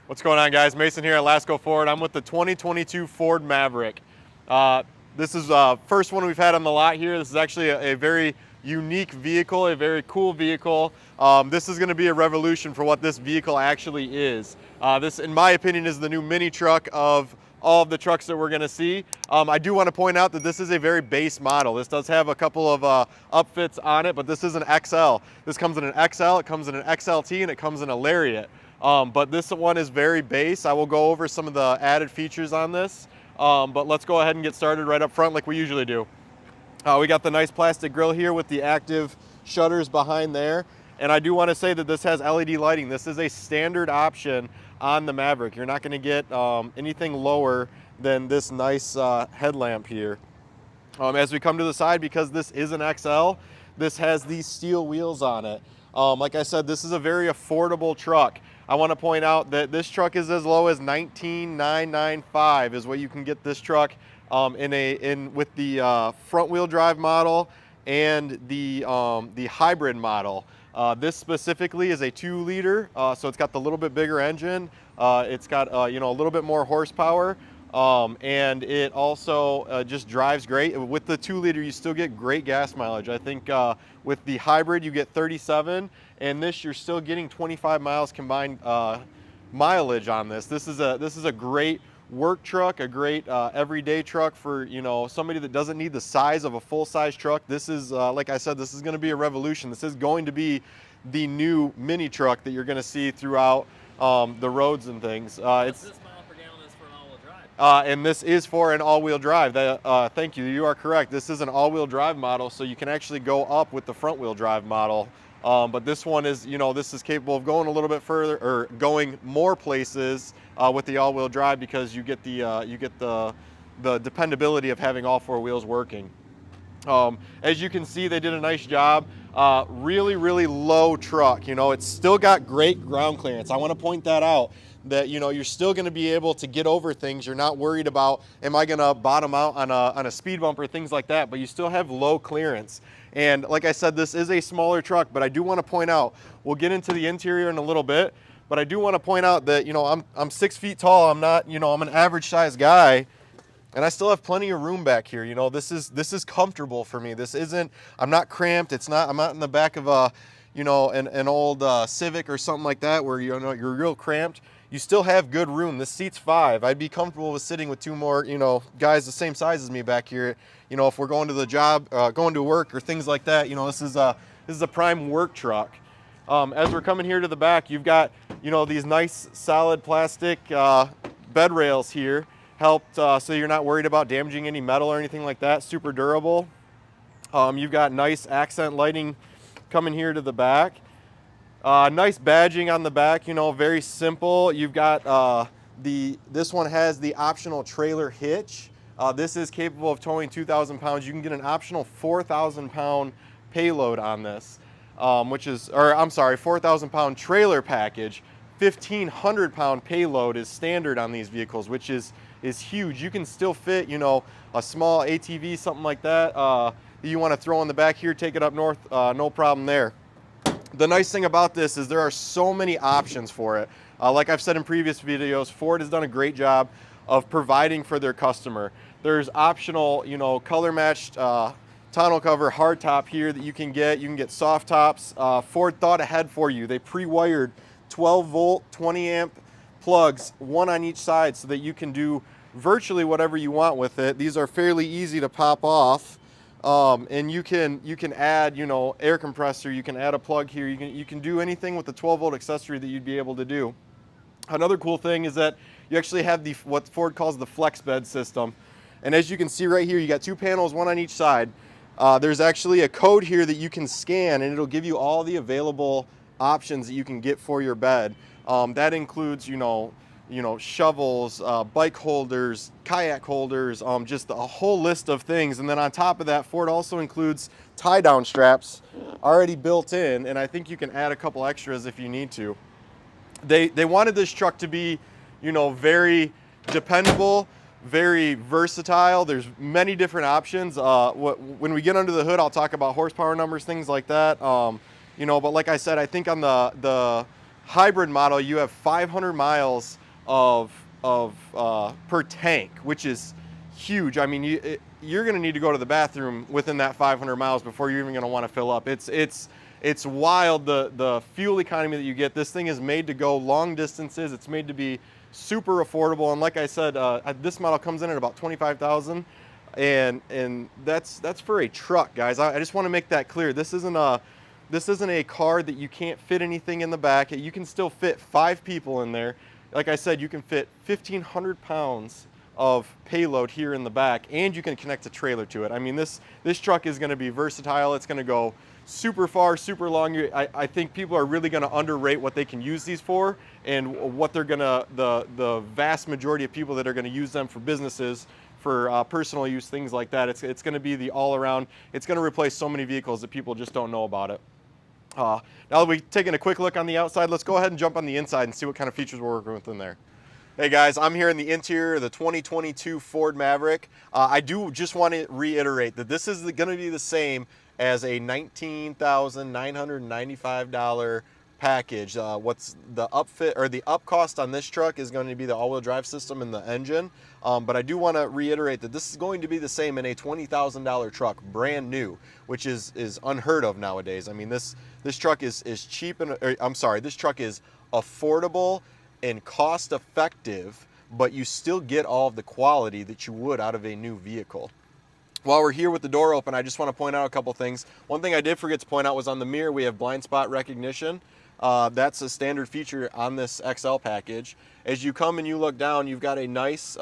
What's going on, guys? Mason here at Lasco Ford. I'm with the 2022 Ford Maverick. This is the first one we've had on the lot here. This is actually a very unique vehicle, a very cool vehicle. This is going to be a revolution for what this vehicle actually is. This, in my opinion, is the new mini truck of all of the trucks that we're going to see. I do want to point out that this is a very base model. This does have a couple of upfits on it, but this is an XL. This comes in an XL, it comes in an XLT, and it comes in a Lariat. But this one is very base. I will go over some of the added features on this, but let's go ahead and get started right up front like we usually do. We got the nice plastic grille here with the active shutters behind there. And I do want to say that this has LED lighting. This is a standard option on the Maverick. You're not going to get anything lower than this nice headlamp here. As we come to the side, because this is an XL, this has these steel wheels on it. Like I said, this is a very affordable truck. I want to point out that this truck is as low as $19,995 is what you can get this truck with the front wheel drive model and the hybrid model. This specifically is a 2-liter, so it's got the little bit bigger engine. It's got a little bit more horsepower, and it also just drives great. With the 2-liter, you still get great gas mileage. I think with the hybrid, you get 37, and this you're still getting 25 miles combined mileage on this. This is a great work truck, a great everyday truck for somebody that doesn't need the size of a full-size truck. This is like I said, this is going to be a revolution. This is going to be the new mini truck that you're going to see throughout the roads and things. It's this mile per gallon is for an all-wheel drive. And this is for an all-wheel drive. Thank you. You are correct. This is an all-wheel drive model, so you can actually go up with the front-wheel drive model. But this one is, this is capable of going a little bit further or going more places with the all-wheel drive because you get the dependability of having all 4 wheels working. As you can see, they did a nice job. Really, really low truck. It's still got great ground clearance. I want to point that out. That you're still going to be able to get over things. You're not worried about, am I going to bottom out on a speed bump or things like that, but you still have low clearance. And like I said, this is a smaller truck, but I do want to point out, we'll get into the interior in a little bit, but I do want to point out that I'm 6 feet tall. I'm not, I'm an average size guy, and I still have plenty of room back here. This is comfortable for me. I'm not cramped. I'm not in the back of an old Civic or something like that where you're real cramped. You still have good room. This seats 5. I'd be comfortable with sitting with 2 more, guys the same size as me back here. If we're going to the job, going to work or things like that, this is a prime work truck. As we're coming here to the back, you've got, these nice solid plastic bed rails here, helped so you're not worried about damaging any metal or anything like that. Super durable. You've got nice accent lighting coming here to the back. Nice badging on the back, very simple. You've got this one has the optional trailer hitch. This is capable of towing 2,000 pounds. You can get an optional 4,000 pound payload on this, 4,000 pound trailer package. 1,500 pound payload is standard on these vehicles, which is huge. You can still fit, a small ATV, something like that, that you want to throw in the back here, take it up north, no problem there. The nice thing about this is there are so many options for it. Like I've said in previous videos, Ford has done a great job of providing for their customer. There's optional, color matched tonneau cover hardtop here that you can get. You can get soft tops. Ford thought ahead for you. They pre-wired 12 volt, 20 amp plugs, one on each side, so that you can do virtually whatever you want with it. These are fairly easy to pop off. And you can add, air compressor, you can add a plug here, you can do anything with the 12 volt accessory that you'd be able to do. Another cool thing is that you actually have what Ford calls the FLEXBED system. And as you can see right here, you got 2 panels, one on each side. There's actually a code here that you can scan, and it'll give you all the available options that you can get for your bed. That includes, shovels, bike holders, kayak holders, just a whole list of things. And then on top of that, Ford also includes tie-down straps already built in, and I think you can add a couple extras if you need to. They wanted this truck to be, very dependable, very versatile. There's many different options. When we get under the hood, I'll talk about horsepower numbers, things like that. But like I said, I think on the hybrid model, you have 500 miles of per tank, which is huge. I mean, you're going to need to go to the bathroom within that 500 miles before you're even going to want to fill up. It's wild, the fuel economy that you get. This thing is made to go long distances. It's made to be super affordable. And like I said, this model comes in at about $25,000, and that's for a truck, guys. I just want to make that clear. This isn't a car that you can't fit anything in the back. You can still fit 5 people in there. Like I said, you can fit 1,500 pounds of payload here in the back, and you can connect a trailer to it. I mean, this truck is going to be versatile. It's going to go super far, super long. I think people are really going to underrate what they can use these for, and what they're going to, the vast majority of people that are going to use them for businesses, for personal use, things like that. It's going to be the all-around. It's going to replace so many vehicles that people just don't know about it. Now that we've taken a quick look on the outside, let's go ahead and jump on the inside and see what kind of features we're working with in there. Hey guys, I'm here in the interior of the 2022 Ford Maverick. I do just want to reiterate that this is going to be the same as a $19,995 package. What's the upfit or the up cost on this truck is going to be the all-wheel drive system and the engine. But I do want to reiterate that this is going to be the same in a $20,000 truck, brand new, which is unheard of nowadays. I mean, this truck is cheap, and this truck is affordable and cost effective, but you still get all of the quality that you would out of a new vehicle. While we're here with the door open, I just want to point out a couple things. One thing I did forget to point out was on the mirror, we have blind spot recognition. That's a standard feature on this XL package. As you come and you look down, you've got a nice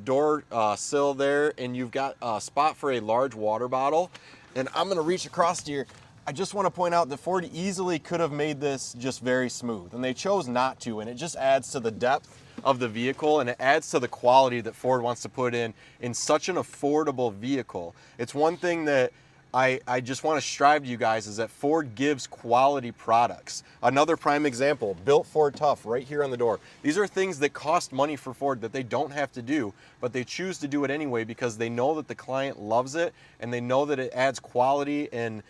door sill there, and you've got a spot for a large water bottle. And I'm going to reach across here. I just want to point out that Ford easily could have made this just very smooth, and they chose not to, and it just adds to the depth of the vehicle, and it adds to the quality that Ford wants to put in such an affordable vehicle. It's one thing that I just want to strive to you guys, is that Ford gives quality products. Another prime example, Built Ford Tough, right here on the door. These are things that cost money for Ford that they don't have to do, but they choose to do it anyway because they know that the client loves it, and they know that it adds quality and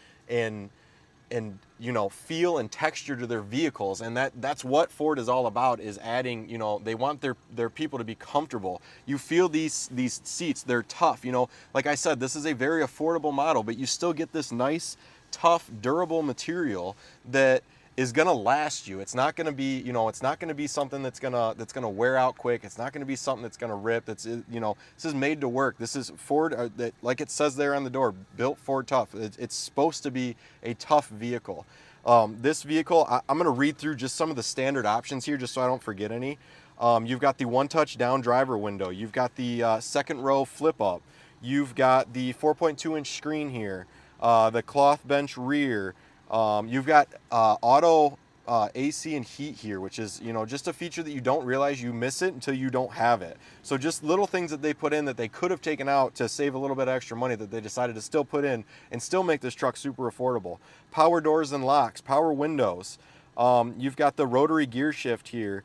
feel and texture to their vehicles. And that's what Ford is all about, is adding, they want their people to be comfortable. You feel these seats, they're tough. Like I said, this is a very affordable model, but you still get this nice, tough, durable material that is gonna last you. It's not gonna be, it's not gonna be something that's gonna wear out quick. It's not gonna be something that's gonna rip. This is made to work. This is Ford, like it says there on the door, Built Ford Tough. It's supposed to be a tough vehicle. This vehicle, I'm gonna read through just some of the standard options here, just so I don't forget any. You've got the one-touch down driver window. You've got the second row flip up. You've got the 4.2-inch screen here. The cloth bench rear. You've got auto AC and heat here, which is, just a feature that you don't realize you miss it until you don't have it. So just little things that they put in that they could have taken out to save a little bit of extra money, that they decided to still put in and still make this truck super affordable. Power doors and locks, power windows. You've got the rotary gear shift here.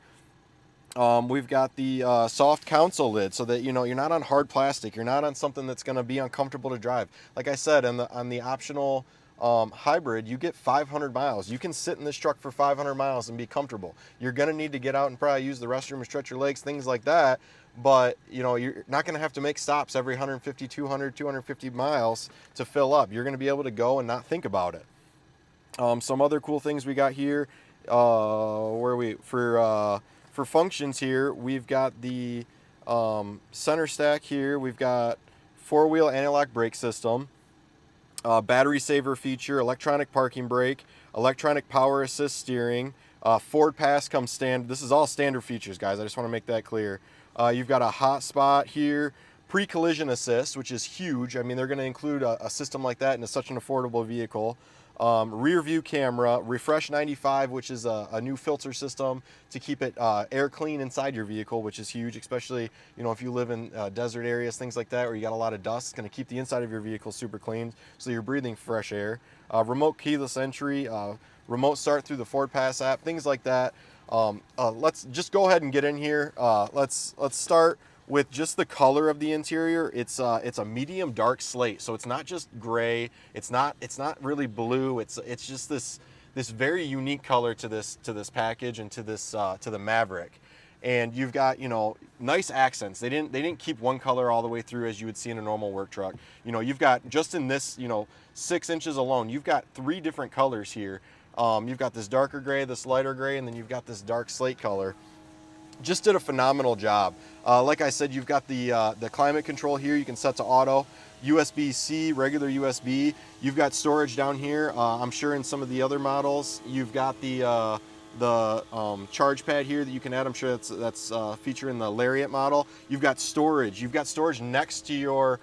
We've got the soft console lid, so that you're not on hard plastic. You're not on something that's going to be uncomfortable to drive. Like I said, on the optional hybrid, you get 500 miles. You can sit in this truck for 500 miles and be comfortable. You're going to need to get out and probably use the restroom and stretch your legs, things like that, but you're not going to have to make stops every 150, 200, 250 miles to fill up. You're going to be able to go and not think about it. Some other cool things we got here, for functions here, we've got the center stack here. We've got 4-wheel anti-lock brake system. Battery saver feature, electronic parking brake, electronic power assist steering, Ford Pass comes standard. This is all standard features, guys. I just want to make that clear. You've got a hot spot here, pre-collision assist, which is huge. I mean, they're going to include a system like that in such an affordable vehicle. Rear view camera, Refresh 95, which is a new filter system to keep it air clean inside your vehicle, which is huge, especially if you live in desert areas, things like that, where you got a lot of dust. It's going to keep the inside of your vehicle super clean, so you're breathing fresh air. Remote keyless entry, remote start through the Ford Pass app, things like that. Let's just go ahead and get in here. Let's start with just the color of the interior. It's a medium dark slate, so it's not just gray. It's not really blue. It's just this this very unique color to this package and to the Maverick. And you've got, you know, nice accents. They didn't keep one color all the way through as you would see in a normal work truck. You know, you've got just in this, you know, 6 inches alone, you've got 3 different colors here. You've got this darker gray, this lighter gray, and then you've got this dark slate color. Just did a phenomenal job. Like I said, you've got the climate control here. You can set to auto, USB-C, regular USB. You've got storage down here. I'm sure in some of the other models, you've got the charge pad here that you can add. I'm sure that's featured in the Lariat model. You've got storage. You've got storage next to your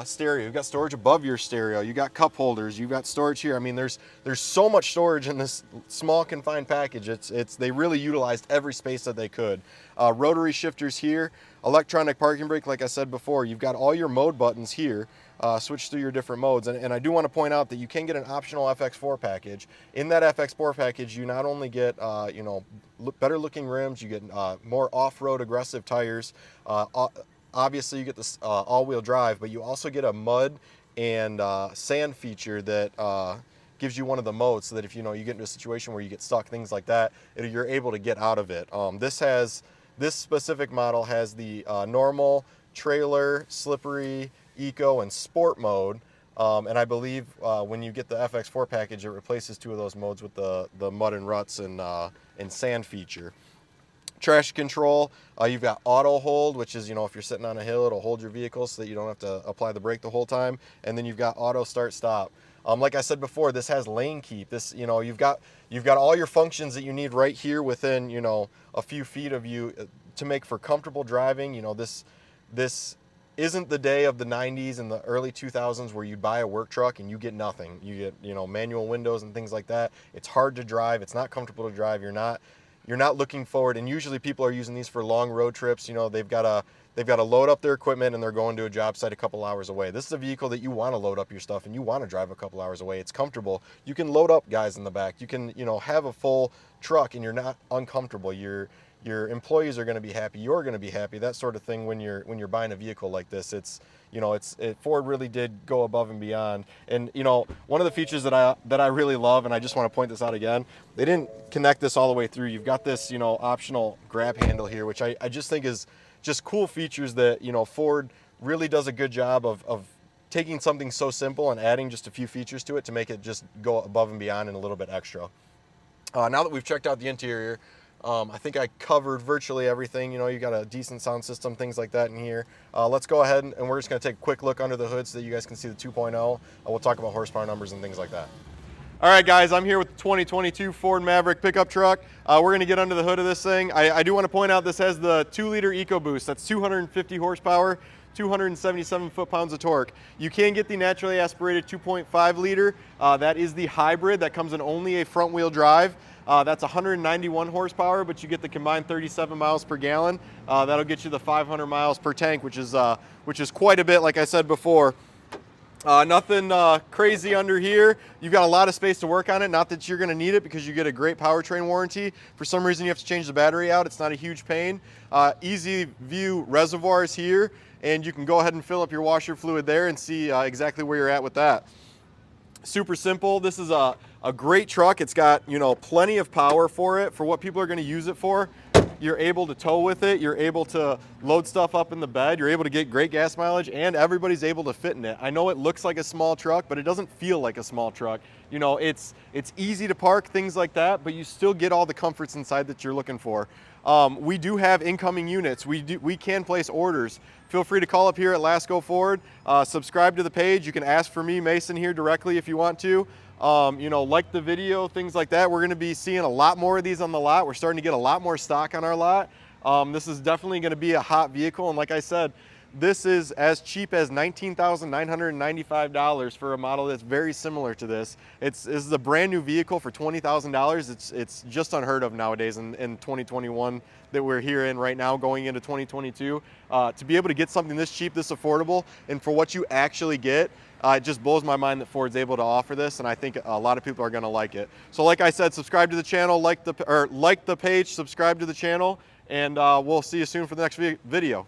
stereo. You've got storage above your stereo. You got cup holders. You've got storage here. I mean, there's so much storage in this small confined package. They really utilized every space that they could. Rotary shifters here. Electronic parking brake. Like I said before, you've got all your mode buttons here. Switch through your different modes, and I do want to point out that you can get an optional FX4 package. In that FX4 package, you not only get you know, better looking rims, you get more off-road aggressive tires. Obviously, you get this all-wheel drive, but you also get a mud and sand feature that gives you one of the modes, so that if you get into a situation where you get stuck, things like that, you're able to get out of it. This specific model has the normal, trailer, slippery, eco, and sport mode, and I believe when you get the FX4 package, it replaces 2 of those modes with the mud and ruts and sand feature. Traction control, you've got auto hold, which is, if you're sitting on a hill, it'll hold your vehicle so that you don't have to apply the brake the whole time. And then you've got auto start stop. Like I said before, this has lane keep. This, you've got all your functions that you need right here within, a few feet of you to make for comfortable driving. This isn't the day of the 90s and the early 2000s where you buy a work truck and you get nothing. You get, manual windows and things like that. It's hard to drive. It's not comfortable to drive. You're not looking forward, and usually people are using these for long road trips. They've got to load up their equipment and they're going to a job site a couple hours away. This is a vehicle that you want to load up your stuff and you want to drive a couple hours away. It's comfortable. You can load up guys in the back. You can, have a full truck and you're not uncomfortable. Your employees are going to be happy. You're going to be happy. That sort of thing when you're buying a vehicle like this. Ford really did go above and beyond. And one of the features that I really love, and I just want to point this out again, they didn't connect this all the way through. You've got this optional grab handle here, which I just think is just cool features that Ford really does a good job of taking something so simple and adding just a few features to it to make it just go above and beyond and a little bit extra. Now that we've checked out the interior, I think I covered virtually everything. You got a decent sound system, things like that in here. Let's go ahead and we're just going to take a quick look under the hood so that you guys can see the 2.0. We'll talk about horsepower numbers and things like that. All right, guys, I'm here with the 2022 Ford Maverick pickup truck. We're going to get under the hood of this thing. I do want to point out this has the 2-liter Ecoboost. That's 250 horsepower, 277 foot-pounds of torque. You can get the naturally aspirated 2.5 liter. That is the hybrid. That comes in only a front-wheel drive. That's 191 horsepower, but you get the combined 37 miles per gallon. That'll get you the 500 miles per tank, which is quite a bit, like I said before. Nothing crazy under here. You've got a lot of space to work on it. Not that you're going to need it because you get a great powertrain warranty. For some reason, you have to change the battery out. It's not a huge pain. Easy view reservoirs here, and you can go ahead and fill up your washer fluid there and see exactly where you're at with that. Super simple. This is a great truck. It's got plenty of power for it, for what people are going to use it for. You're able to tow with it. You're able to load stuff up in the bed. You're able to get great gas mileage, and everybody's able to fit in it. I know it looks like a small truck, but it doesn't feel like a small truck. It's easy to park, things like that, but you still get all the comforts inside that you're looking for. We do have incoming units. We can place orders. Feel free to call up here at Lasco Ford. Subscribe to the page. You can ask for me, Mason, here directly if you want to. Like the video, things like that. We're going to be seeing a lot more of these on the lot. We're starting to get a lot more stock on our lot. This is definitely going to be a hot vehicle, and like I said, this is as cheap as $19,995 for a model that's very similar to this. This is a brand new vehicle for $20,000. It's just unheard of nowadays in 2021 that we're here in right now, going into 2022. To be able to get something this cheap, this affordable, and for what you actually get, it just blows my mind that Ford's able to offer this, and I think a lot of people are going to like it. So like I said, subscribe to the channel, like the page, subscribe to the channel, and we'll see you soon for the next video.